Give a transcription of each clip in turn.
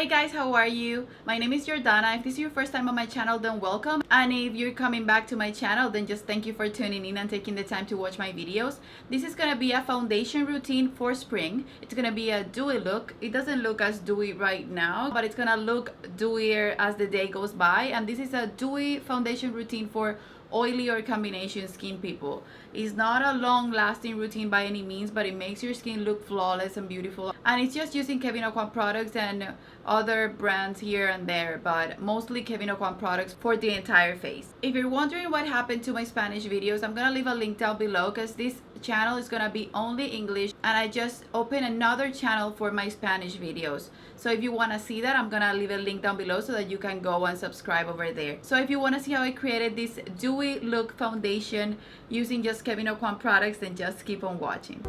guys, how are you? My name is Jordana. If this is your first time on my channel, then welcome. And if you're coming back to my channel, then just thank you for tuning in and taking the time to watch my videos. This is gonna be a foundation routine for spring. It's gonna be a dewy look. It doesn't look as dewy right now, but it's gonna look dewier as the day goes by. And this is a dewy foundation routine for oily or combination skin people. It's not a long lasting routine by any means, but it makes your skin look flawless and beautiful, and it's just using Kevyn Aucoin products and other brands here and there, but mostly Kevyn Aucoin products for the entire face. If you're wondering what happened to my Spanish videos, I'm gonna leave a link down below because this channel is gonna be only English, and I just opened another channel for my Spanish videos. So if you want to see that, I'm gonna leave a link down below so that you can go and subscribe over there. So if you want to see how I created this dewy look foundation using just Kevyn Aucoin products, then just keep on watching.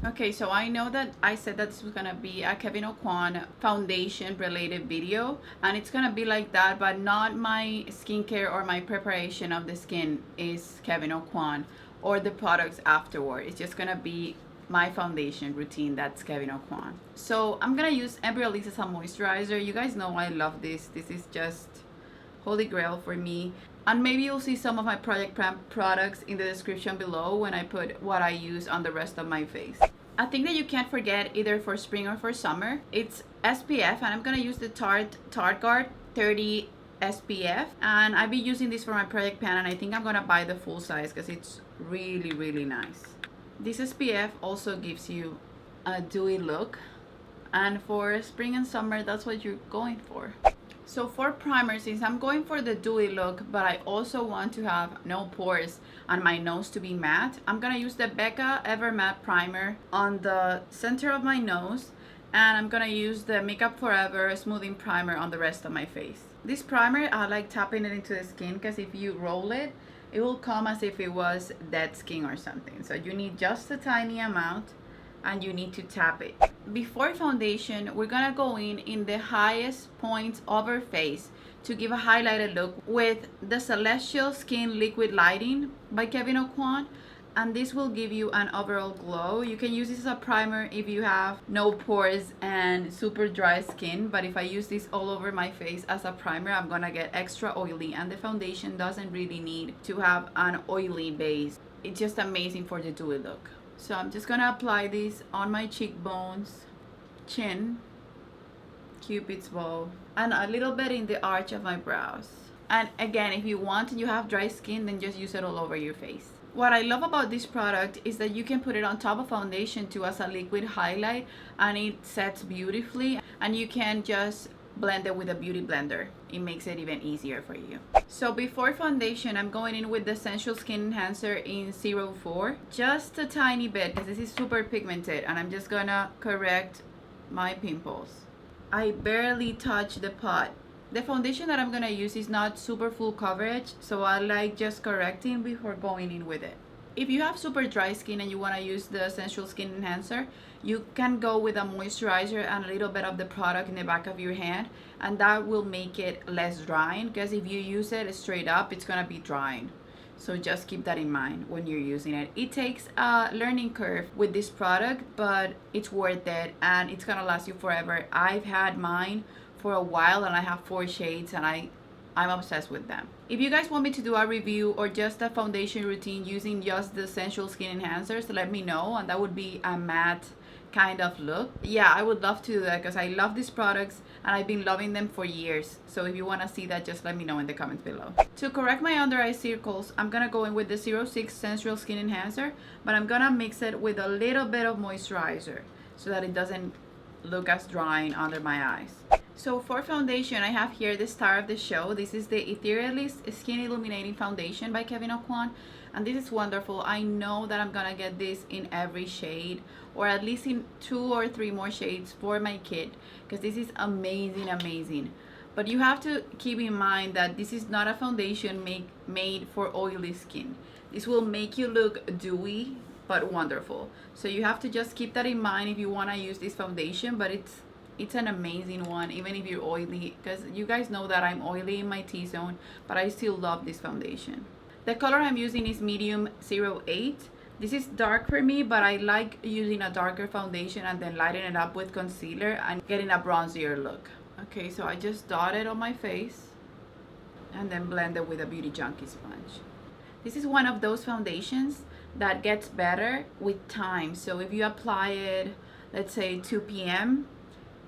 Okay, so I know that I said that this was gonna be a Kevyn Aucoin foundation related video, and it's gonna be like that, but not my skincare or my preparation of the skin is Kevyn Aucoin or the products afterward. It's just gonna be my foundation routine that's Kevyn Aucoin. So I'm gonna use Embryolisse as a moisturizer. You guys know I love this. This is just holy grail for me. And maybe you'll see some of my Project Plan products in the description below when I put what I use on the rest of my face. I think that you can't forget, either for spring or for summer, it's SPF, and I'm gonna use the Tarte Guard 30 SPF, and I've been using this for my Project Pan, and I think I'm gonna buy the full size because it's really nice. This SPF also gives you a dewy look, and for spring and summer, that's what you're going for. So for primer, since I'm going for the dewy look, but I also want to have no pores and my nose to be matte, I'm gonna use the Becca Ever Matte Primer on the center of my nose, and I'm gonna use the Makeup Forever Smoothing Primer on the rest of my face. This primer, I like tapping it into the skin because if you roll it, it will come as if it was dead skin or something. So you need just a tiny amount and you need to tap it. Before foundation, we're gonna go in the highest points of our face to give a highlighted look with the Celestial Skin Liquid Lighting by Kevyn Aucoin, and this will give you an overall glow. You can use this as a primer if you have no pores and super dry skin, but if I use this all over my face as a primer, I'm gonna get extra oily, and the foundation doesn't really need to have an oily base. It's just amazing for the dewy look. So I'm just gonna apply this on my cheekbones, chin, Cupid's bow, and a little bit in the arch of my brows. And again, if you want and you have dry skin, then just use it all over your face. What I love about this product is that you can put it on top of foundation too as a liquid highlight, and it sets beautifully, and you can just blend it with a beauty blender. It makes it even easier for you. So before foundation, I'm going in with the Sensual Skin Enhancer in 04, just a tiny bit because this is super pigmented, and I'm just gonna correct my pimples. I barely touch the pot. The foundation that I'm gonna use is not super full coverage, so I like just correcting before going in with it. If you have super dry skin and you wanna use the Sensual Skin Enhancer, you can go with a moisturizer and a little bit of the product in the back of your hand, and that will make it less drying, because if you use it straight up, it's gonna be drying. So just keep that in mind when you're using it. It takes a learning curve with this product, but it's worth it, and it's gonna last you forever. I've had mine for a while, and I have 4 shades, and I'm obsessed with them. If you guys want me to do a review or just a foundation routine using just the Sensual Skin Enhancers, let me know, and that would be a matte kind of look. Yeah, I would love to do that because I love these products and I've been loving them for years. So if you want to see that, just let me know in the comments below. To correct my under eye circles, I'm gonna go in with the 06 Sensual Skin Enhancer, but I'm gonna mix it with a little bit of moisturizer so that it doesn't look as drying under my eyes. So for foundation, I have here the star of the show. This is the Etherealist Skin Illuminating Foundation by Kevyn Aucoin, and this is wonderful. I know that I'm gonna get this in every shade, or at least in 2 or 3 more shades for my kid, because this is amazing. But you have to keep in mind that this is not a foundation made for oily skin. This will make you look dewy but wonderful. So you have to just keep that in mind if you want to use this foundation, but it's an amazing one even if you're oily, because you guys know that I'm oily in my T-zone, but I still love this foundation. The color I'm using is medium 08. This is dark for me, but I like using a darker foundation and then lighting it up with concealer and getting a bronzier look. Okay, so I just dot it on my face and then blend it with a Beauty Junkie sponge. This is one of those foundations that gets better with time. So if you apply it, let's say 2 p.m.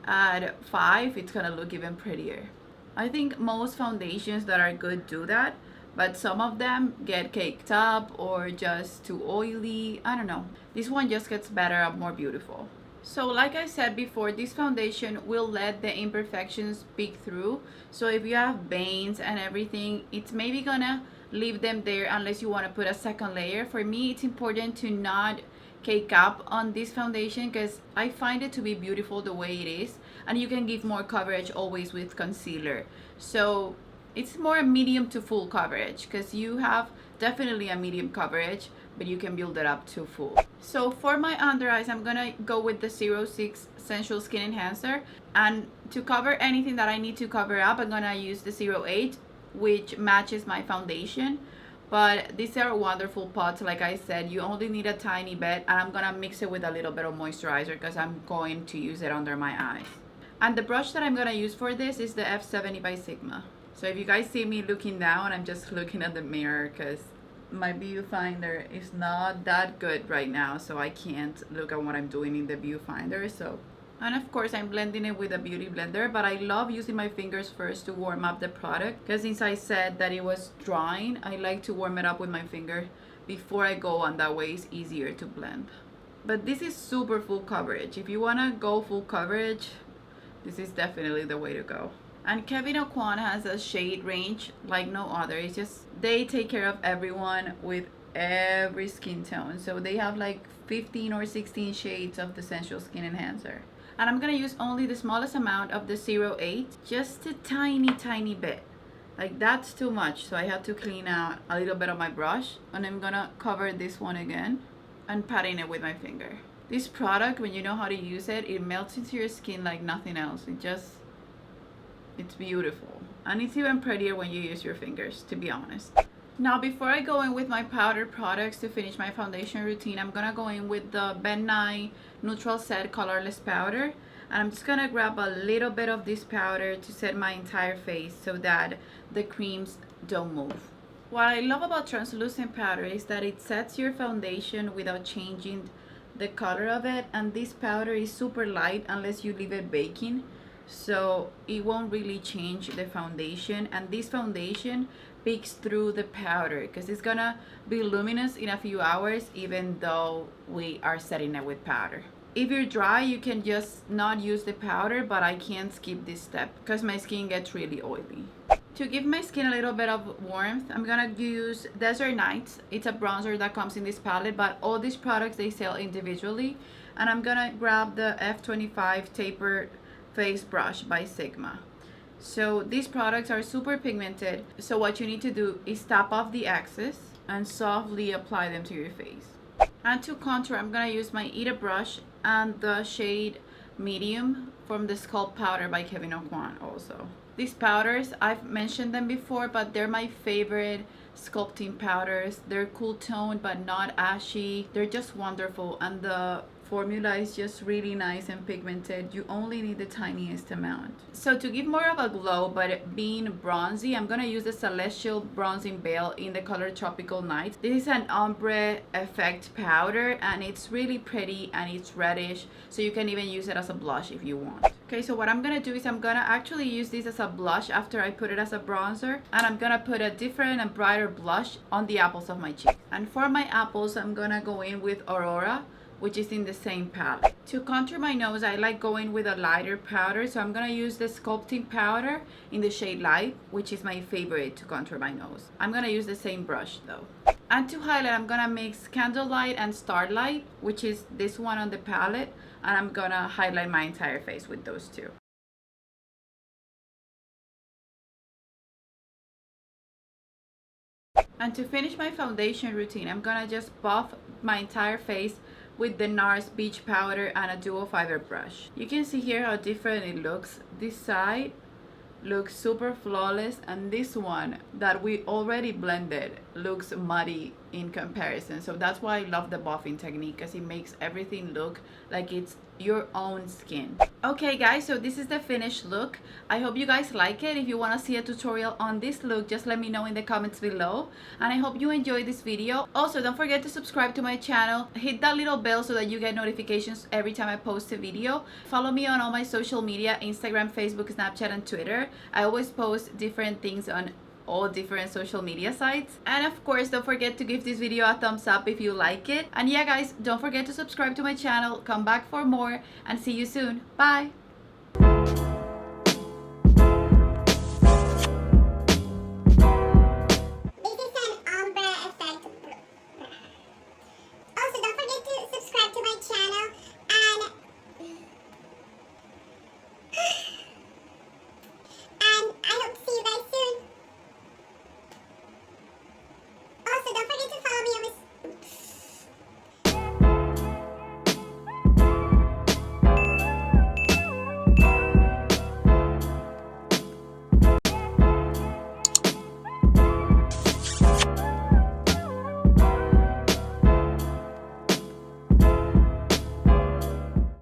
at 5, it's gonna look even prettier. I think most foundations that are good do that, but some of them get caked up or just too oily. I don't know. This one just gets better and more beautiful. So like I said before, this foundation will let the imperfections peek through. So if you have veins and everything, it's maybe gonna leave them there unless you want to put a second layer. For me, it's important to not cake up on this foundation because I find it to be beautiful the way it is, and you can give more coverage always with concealer. So it's more a medium to full coverage because you have definitely a medium coverage, but you can build it up to full. So for my under eyes, I'm gonna go with the 06 Sensual Skin Enhancer, and to cover anything that I need to cover up, I'm gonna use the 08, which matches my foundation. But these are wonderful pots. Like I said, you only need a tiny bit, and I'm gonna mix it with a little bit of moisturizer because I'm going to use it under my eyes. And the brush that I'm gonna use for this is the F70 by Sigma. So if you guys see me looking down, I'm just looking at the mirror because my viewfinder is not that good right now, so I can't look at what I'm doing in the viewfinder. So, and of course I'm blending it with a beauty blender, but I love using my fingers first to warm up the product because since I said that it was drying, I like to warm it up with my finger before I go, and that way it's easier to blend. But this is super full coverage. If you want to go full coverage, this is definitely the way to go. And Kevyn Aucoin has a shade range like no other. It's just, they take care of everyone with every skin tone. So they have like 15 or 16 shades of the Sensual Skin Enhancer. And I'm gonna use only the smallest amount of the 08, just a tiny bit. Like that's too much, so I had to clean out a little bit of my brush. And I'm gonna cover this one again and patting it with my finger. This product, when you know how to use it, it melts into your skin like nothing else. It's beautiful, and it's even prettier when you use your fingers, to be honest. Now before I go in with my powder products to finish my foundation routine, I'm gonna go in with the Ben Nye Neutral Set Colorless Powder, and I'm just gonna grab a little bit of this powder to set my entire face so that the creams don't move. What I love about translucent powder is that it sets your foundation without changing the color of it, and this powder is super light unless you leave it baking, so it won't really change the foundation. And this foundation peeks through the powder because it's gonna be luminous in a few hours even though we are setting it with powder. If you're dry, you can just not use the powder, but I can't skip this step because my skin gets really oily. To give my skin a little bit of warmth, I'm gonna use Desert Nights. It's a bronzer that comes in this palette, but all these products they sell individually. And I'm gonna grab the F25 Tapered Face Brush by Sigma. So these products are super pigmented, so what you need to do is tap off the excess and softly apply them to your face. And to contour, I'm gonna use my Ita brush and the shade Medium from the Sculpt Powder by Kevyn Aucoin also. These powders, I've mentioned them before, but they're my favorite sculpting powders. They're cool toned but not ashy. They're just wonderful, and the formula is just really nice and pigmented. You only need the tiniest amount. So to give more of a glow but being bronzy, I'm gonna use the Celestial Bronzing Veil in the color Tropical Night. This is an ombre effect powder, and it's really pretty and it's reddish, so you can even use it as a blush if you want. Okay, so what I'm gonna do is I'm gonna actually use this as a blush after I put it as a bronzer, and I'm gonna put a different and brighter blush on the apples of my cheeks. And for my apples, I'm gonna go in with Aurora, which is in the same palette. To contour my nose, I like going with a lighter powder, so I'm gonna use the Sculpting Powder in the shade Light, which is my favorite to contour my nose. I'm gonna use the same brush though. And to highlight, I'm gonna mix Candlelight and Starlight, which is this one on the palette, and I'm gonna highlight my entire face with those two. And to finish my foundation routine, I'm gonna just buff my entire face with the NARS Beach Powder and a dual fiber brush. You can see here how different it looks. This side looks super flawless, and this one that we already blended looks muddy in comparison. So that's why I love the buffing technique, because it makes everything look like it's your own skin. Okay guys, so this is the finished look. I hope you guys like it. If you want to see a tutorial on this look, just let me know in the comments below, and I hope you enjoyed this video. Also, don't forget to subscribe to my channel, hit that little bell so that you get notifications every time I post a video. Follow me on all my social media, Instagram, Facebook, Snapchat, and Twitter. I always post different things on all different social media sites. And of course, don't forget to give this video a thumbs up if you like it. And yeah guys, don't forget to subscribe to my channel, come back for more, and see you soon. Bye.